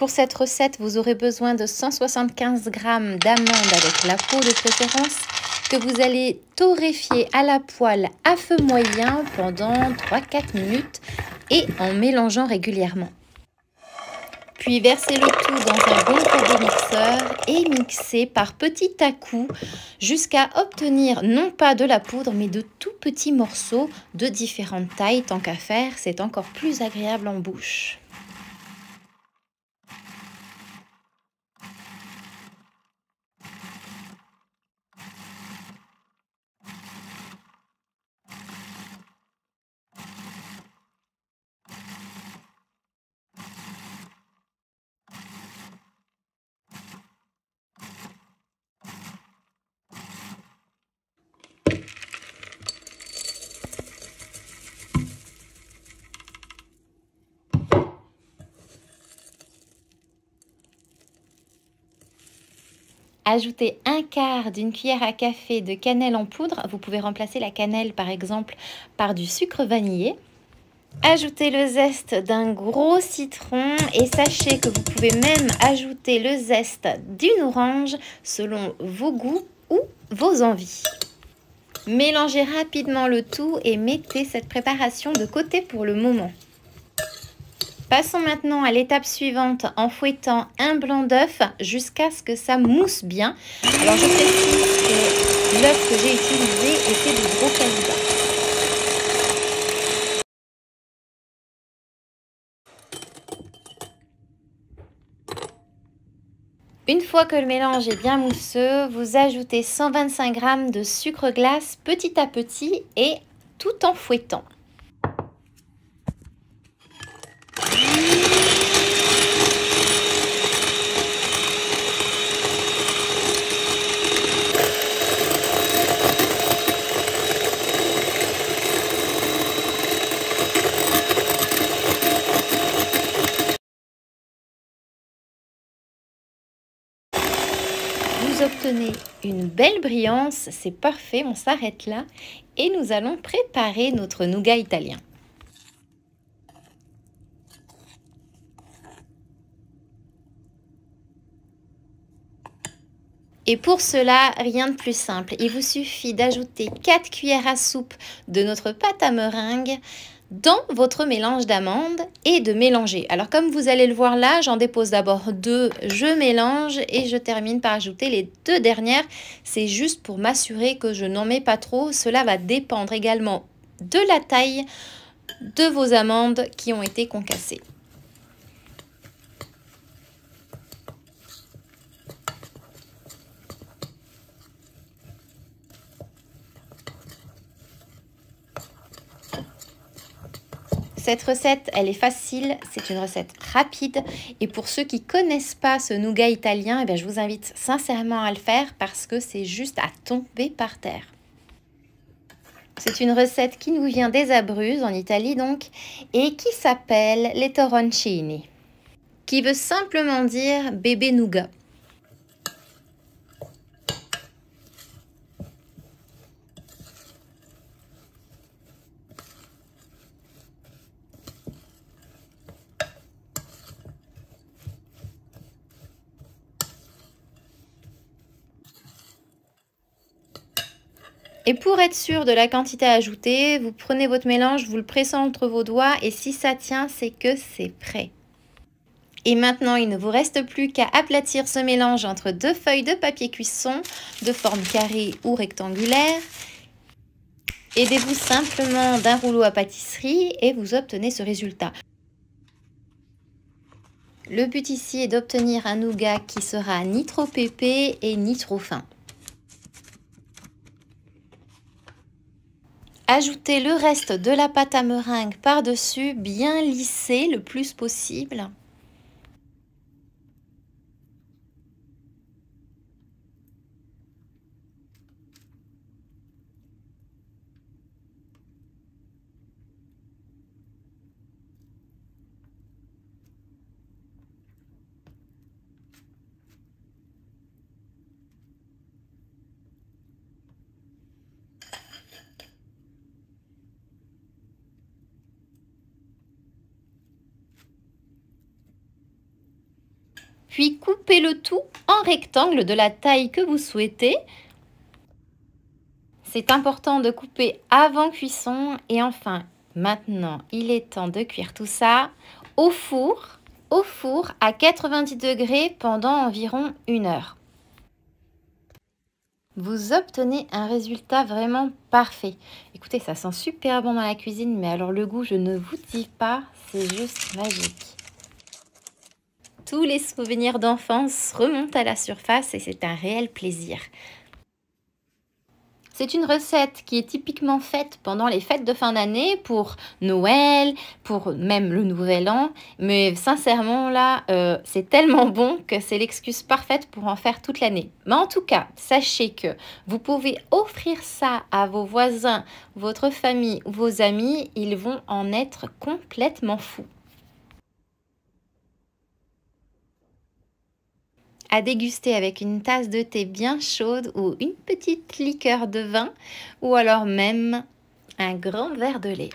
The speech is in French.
Pour cette recette, vous aurez besoin de 175 g d'amandes avec la peau de préférence que vous allez torréfier à la poêle à feu moyen pendant 3-4 minutes et en mélangeant régulièrement. Puis versez le tout dans un bon turbo-mixeur et mixez par petits à-coups jusqu'à obtenir non pas de la poudre mais de tout petits morceaux de différentes tailles. Tant qu'à faire, c'est encore plus agréable en bouche. Ajoutez un quart d'une cuillère à café de cannelle en poudre. Vous pouvez remplacer la cannelle par exemple par du sucre vanillé. Ajoutez le zeste d'un gros citron et sachez que vous pouvez même ajouter le zeste d'une orange selon vos goûts ou vos envies. Mélangez rapidement le tout et mettez cette préparation de côté pour le moment. Passons maintenant à l'étape suivante en fouettant un blanc d'œuf jusqu'à ce que ça mousse bien. Alors je précise que l'œuf que j'ai utilisé était du gros calibre. Une fois que le mélange est bien mousseux, vous ajoutez 125 g de sucre glace petit à petit et tout en fouettant. Vous obtenez une belle brillance, c'est parfait, on s'arrête là et nous allons préparer notre nougat italien. Et pour cela, rien de plus simple, il vous suffit d'ajouter 4 cuillères à soupe de notre pâte à meringue dans votre mélange d'amandes et de mélanger. Alors comme vous allez le voir là, j'en dépose d'abord 2, je mélange et je termine par ajouter les 2 dernières. C'est juste pour m'assurer que je n'en mets pas trop. Cela va dépendre également de la taille de vos amandes qui ont été concassées. Cette recette, elle est facile, c'est une recette rapide et pour ceux qui ne connaissent pas ce nougat italien, je vous invite sincèrement à le faire parce que c'est juste à tomber par terre. C'est une recette qui nous vient des Abruzzes, en Italie donc, et qui s'appelle les toroncini, qui veut simplement dire bébé nougat. Et pour être sûr de la quantité à ajouter, vous prenez votre mélange, vous le pressez entre vos doigts et si ça tient, c'est que c'est prêt. Et maintenant, il ne vous reste plus qu'à aplatir ce mélange entre 2 feuilles de papier cuisson de forme carrée ou rectangulaire. Aidez-vous simplement d'un rouleau à pâtisserie et vous obtenez ce résultat. Le but ici est d'obtenir un nougat qui sera ni trop épais et ni trop fin. Ajoutez le reste de la pâte à meringue par-dessus, bien lissé le plus possible. Puis coupez le tout en rectangle de la taille que vous souhaitez. C'est important de couper avant cuisson. Et enfin, maintenant, il est temps de cuire tout ça au four à 90 degrés pendant environ 1 heure. Vous obtenez un résultat vraiment parfait. Écoutez, ça sent super bon dans la cuisine, mais alors le goût, je ne vous dis pas, c'est juste magique. Tous les souvenirs d'enfance remontent à la surface et c'est un réel plaisir. C'est une recette qui est typiquement faite pendant les fêtes de fin d'année, pour Noël, pour même le Nouvel An. Mais sincèrement, là, c'est tellement bon que c'est l'excuse parfaite pour en faire toute l'année. Mais en tout cas, sachez que vous pouvez offrir ça à vos voisins, votre famille ou vos amis. Ils vont en être complètement fous. À déguster avec une tasse de thé bien chaude ou une petite liqueur de vin ou alors même un grand verre de lait.